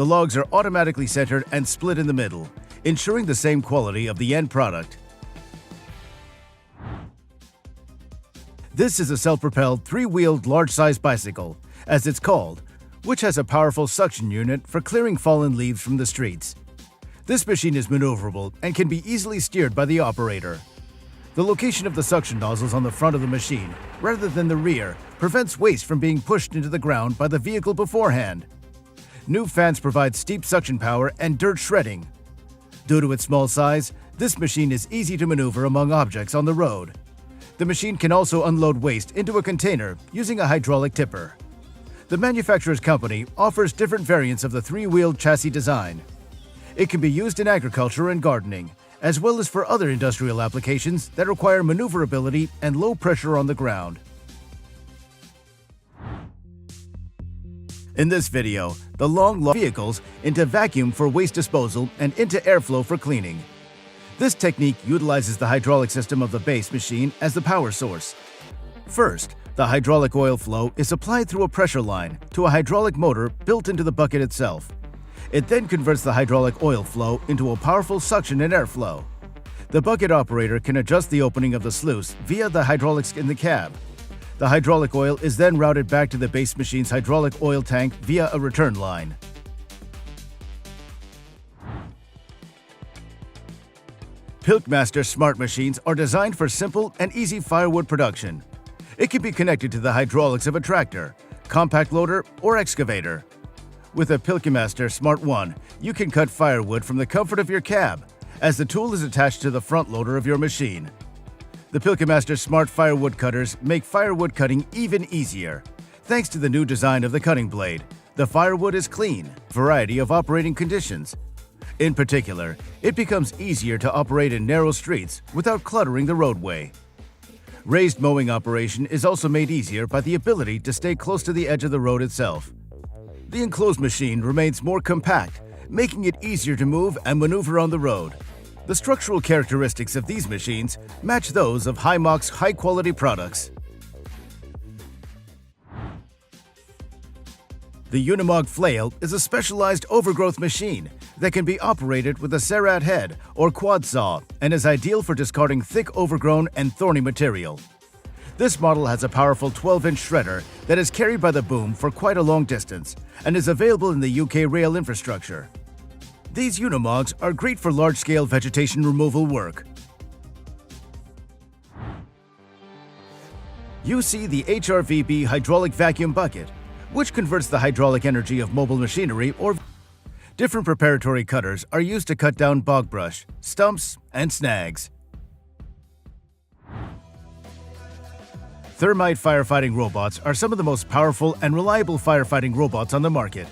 the logs are automatically centered and split in the middle, ensuring the same quality of the end product. This is a self-propelled, three-wheeled, large-sized bicycle, as it's called, which has a powerful suction unit for clearing fallen leaves from the streets. This machine is maneuverable and can be easily steered by the operator. The location of the suction nozzles on the front of the machine, rather than the rear, prevents waste from being pushed into the ground by the vehicle beforehand. New fans provide steep suction power and dirt shredding. Due to its small size, this machine is easy to maneuver among objects on the road. The machine can also unload waste into a container using a hydraulic tipper. The manufacturer's company offers different variants of the three-wheeled chassis design. It can be used in agriculture and gardening, as well as for other industrial applications that require maneuverability and low pressure on the ground. In this video, the long vehicles into vacuum for waste disposal and into airflow for cleaning. This technique utilizes the hydraulic system of the base machine as the power source. First, the hydraulic oil flow is applied through a pressure line to a hydraulic motor built into the bucket itself. It then converts the hydraulic oil flow into a powerful suction and airflow. The bucket operator can adjust the opening of the sluice via the hydraulics in the cab. The hydraulic oil is then routed back to the base machine's hydraulic oil tank via a return line. Pilkmaster smart machines are designed for simple and easy firewood production. It can be connected to the hydraulics of a tractor, compact loader, or excavator. With a Pilkmaster Smart 1, you can cut firewood from the comfort of your cab, as the tool is attached to the front loader of your machine. The Pilkmaster Smart firewood cutters make firewood cutting even easier. Thanks to the new design of the cutting blade, the firewood is clean, variety of operating conditions. In particular, it becomes easier to operate in narrow streets without cluttering the roadway. Raised mowing operation is also made easier by the ability to stay close to the edge of the road itself. The enclosed machine remains more compact, making it easier to move and maneuver on the road. The structural characteristics of these machines match those of Himach's high-quality products. The Unimog flail is a specialized overgrowth machine that can be operated with a serrat head or quad saw and is ideal for discarding thick, overgrown, and thorny material. This model has a powerful 12-inch shredder that is carried by the boom for quite a long distance and is available in the UK rail infrastructure. These Unimogs are great for large-scale vegetation removal work. You see the HRVB hydraulic vacuum bucket, which converts the hydraulic energy of mobile machinery or different preparatory cutters are used to cut down bog brush, stumps, and snags. Thermite firefighting robots are some of the most powerful and reliable firefighting robots on the market.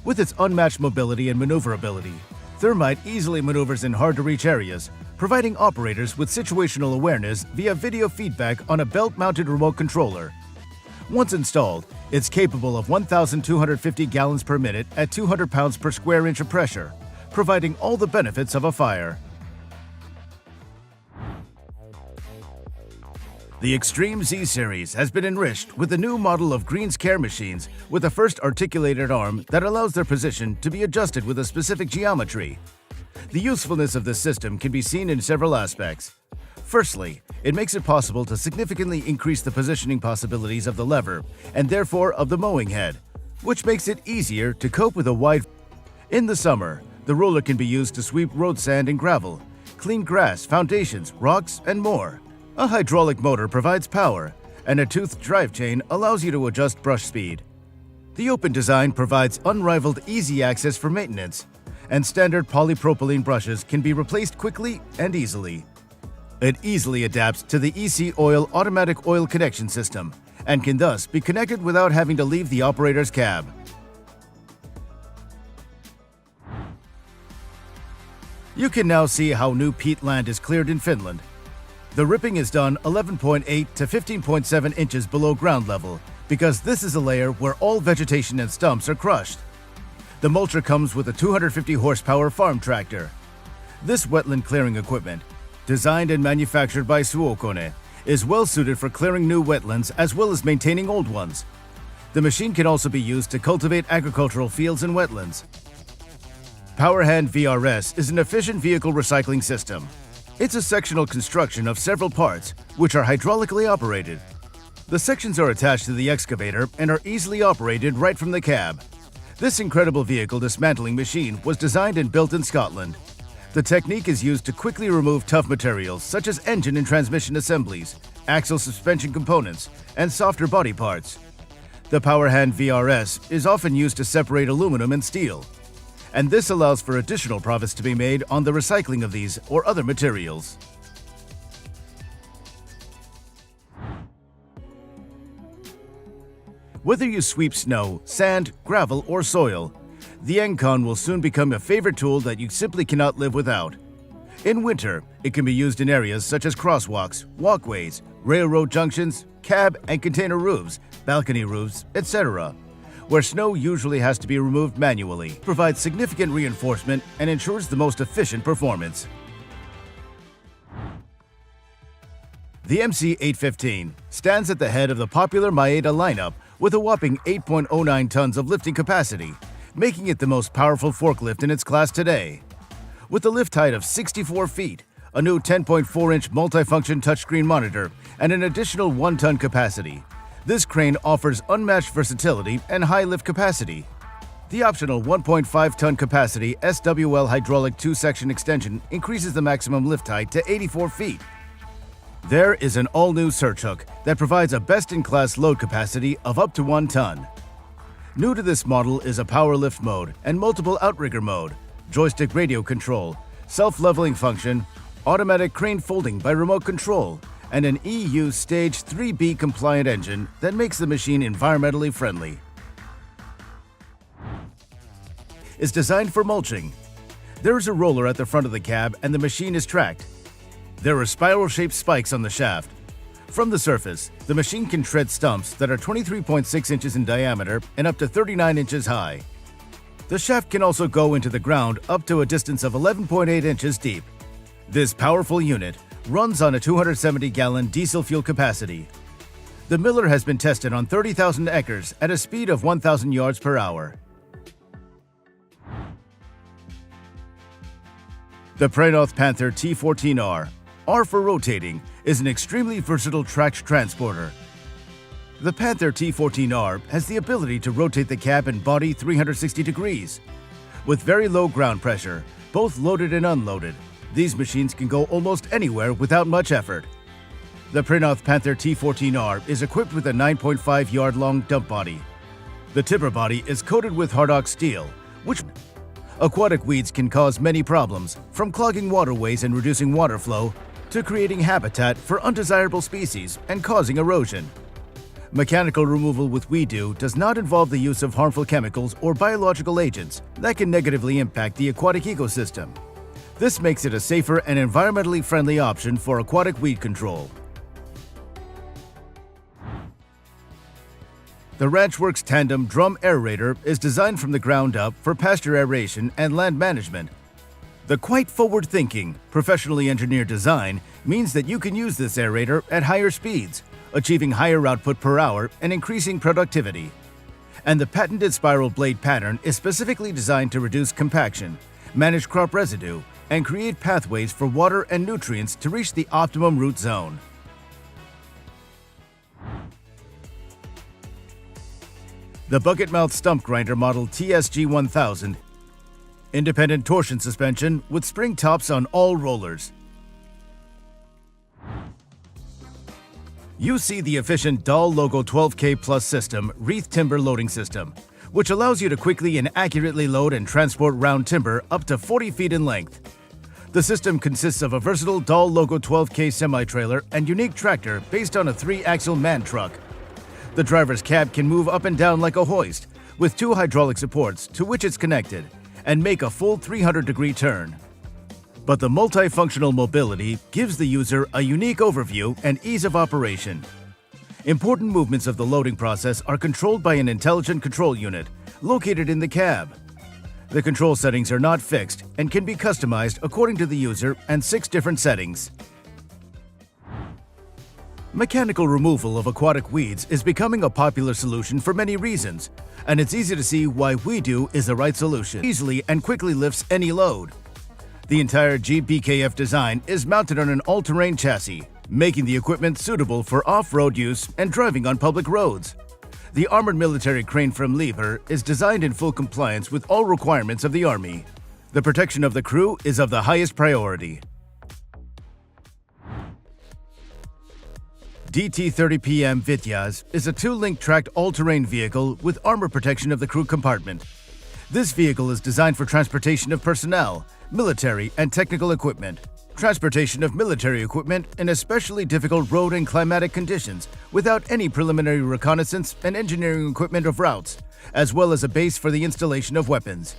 With its unmatched mobility and maneuverability, Thermite easily maneuvers in hard-to-reach areas, providing operators with situational awareness via video feedback on a belt-mounted remote controller. Once installed, it's capable of 1,250 gallons per minute at 200 pounds per square inch of pressure, providing all the benefits of a fire. The Extreme Z Series has been enriched with a new model of Green's Care machines with a first articulated arm that allows their position to be adjusted with a specific geometry. The usefulness of this system can be seen in several aspects. Firstly, it makes it possible to significantly increase the positioning possibilities of the lever and therefore of the mowing head, which makes it easier to cope with a wide. In the summer, the roller can be used to sweep road sand and gravel, clean grass, foundations, rocks, and more. A hydraulic motor provides power, and a toothed drive chain allows you to adjust brush speed. The open design provides unrivaled easy access for maintenance, and standard polypropylene brushes can be replaced quickly and easily. It easily adapts to the EC Oil automatic oil connection system and can thus be connected without having to leave the operator's cab. You can now see how new peat land is cleared in Finland. The ripping is done 11.8 to 15.7 inches below ground level because this is a layer where all vegetation and stumps are crushed. The mulcher comes with a 250 horsepower farm tractor. This wetland clearing equipment, designed and manufactured by Suokone, is well suited for clearing new wetlands as well as maintaining old ones. The machine can also be used to cultivate agricultural fields and wetlands. PowerHand VRS is an efficient vehicle recycling system. It's a sectional construction of several parts, which are hydraulically operated. The sections are attached to the excavator and are easily operated right from the cab. This incredible vehicle dismantling machine was designed and built in Scotland. The technique is used to quickly remove tough materials such as engine and transmission assemblies, axle suspension components, and softer body parts. The PowerHand VRS is often used to separate aluminum and steel, and this allows for additional profits to be made on the recycling of these or other materials. Whether you sweep snow, sand, gravel, or soil, the Encon will soon become a favorite tool that you simply cannot live without. In winter, it can be used in areas such as crosswalks, walkways, railroad junctions, cab and container roofs, balcony roofs, etc., where snow usually has to be removed manually, provides significant reinforcement and ensures the most efficient performance. The MC815 stands at the head of the popular Maeda lineup with a whopping 8.09 tons of lifting capacity, making it the most powerful forklift in its class today. With a lift height of 64 feet, a new 10.4-inch multifunction touchscreen monitor, and an additional 1-ton capacity, this crane offers unmatched versatility and high lift capacity. The optional 1.5-ton capacity SWL hydraulic 2-section extension increases the maximum lift height to 84 feet. There is an all-new surge hook that provides a best-in-class load capacity of up to 1 ton. New to this model is a power lift mode and multiple outrigger mode, joystick radio control, self-leveling function, automatic crane folding by remote control, and an EU Stage 3B compliant engine that makes the machine environmentally friendly. It's designed for mulching. There is a roller at the front of the cab and the machine is tracked. There are spiral-shaped spikes on the shaft. From the surface, the machine can shred stumps that are 23.6 inches in diameter and up to 39 inches high. The shaft can also go into the ground up to a distance of 11.8 inches deep. This powerful unit runs on a 270-gallon diesel fuel capacity. The miller has been tested on 30,000 acres at a speed of 1,000 yards per hour. The Prenoth Panther T14R, R for rotating, is an extremely versatile tracked transporter. The Panther T14R has the ability to rotate the cab and body 360 degrees. With very low ground pressure, both loaded and unloaded, these machines can go almost anywhere without much effort. The Prenoth Panther T14R is equipped with a 9.5-yard-long dump body. The tipper body is coated with hard-ox steel, which aquatic weeds can cause many problems, from clogging waterways and reducing water flow to creating habitat for undesirable species and causing erosion. Mechanical removal with WeDo does not involve the use of harmful chemicals or biological agents that can negatively impact the aquatic ecosystem. This makes it a safer and environmentally friendly option for aquatic weed control. The RanchWorks Tandem Drum Aerator is designed from the ground up for pasture aeration and land management. The quite forward-thinking, professionally engineered design means that you can use this aerator at higher speeds, achieving higher output per hour and increasing productivity. And the patented spiral blade pattern is specifically designed to reduce compaction, manage crop residue, and create pathways for water and nutrients to reach the optimum root zone. The bucket mouth stump grinder model TSG 1000, independent torsion suspension with spring tops on all rollers. You see the efficient Dahl Logo 12K Plus system wreath timber loading system, which allows you to quickly and accurately load and transport round timber up to 40 feet in length. The system consists of a versatile Dahl Logo 12K semi-trailer and unique tractor based on a 3-axle man truck. The driver's cab can move up and down like a hoist, with 2 hydraulic supports to which it's connected, and make a full 300-degree turn. But the multifunctional mobility gives the user a unique overview and ease of operation. Important movements of the loading process are controlled by an intelligent control unit located in the cab. The control settings are not fixed and can be customized according to the user and 6 different settings. Mechanical removal of aquatic weeds is becoming a popular solution for many reasons, and it's easy to see why WeDo is the right solution. Easily and quickly lifts any load. The entire GBKF design is mounted on an all-terrain chassis, making the equipment suitable for off-road use and driving on public roads. The armored military crane from Liebherr is designed in full compliance with all requirements of the Army. The protection of the crew is of the highest priority. DT-30PM Vityaz is a two-link tracked all-terrain vehicle with armor protection of the crew compartment. This vehicle is designed for transportation of personnel, military and technical equipment, transportation of military equipment in especially difficult road and climatic conditions without any preliminary reconnaissance and engineering equipment of routes, as well as a base for the installation of weapons.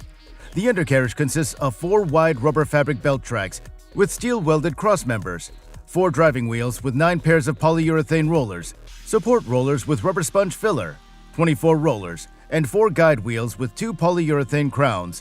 The undercarriage consists of 4 wide rubber fabric belt tracks with steel-welded cross members, 4 driving wheels with 9 pairs of polyurethane rollers, support rollers with rubber sponge filler, 24 rollers, and 4 guide wheels with 2 polyurethane crowns.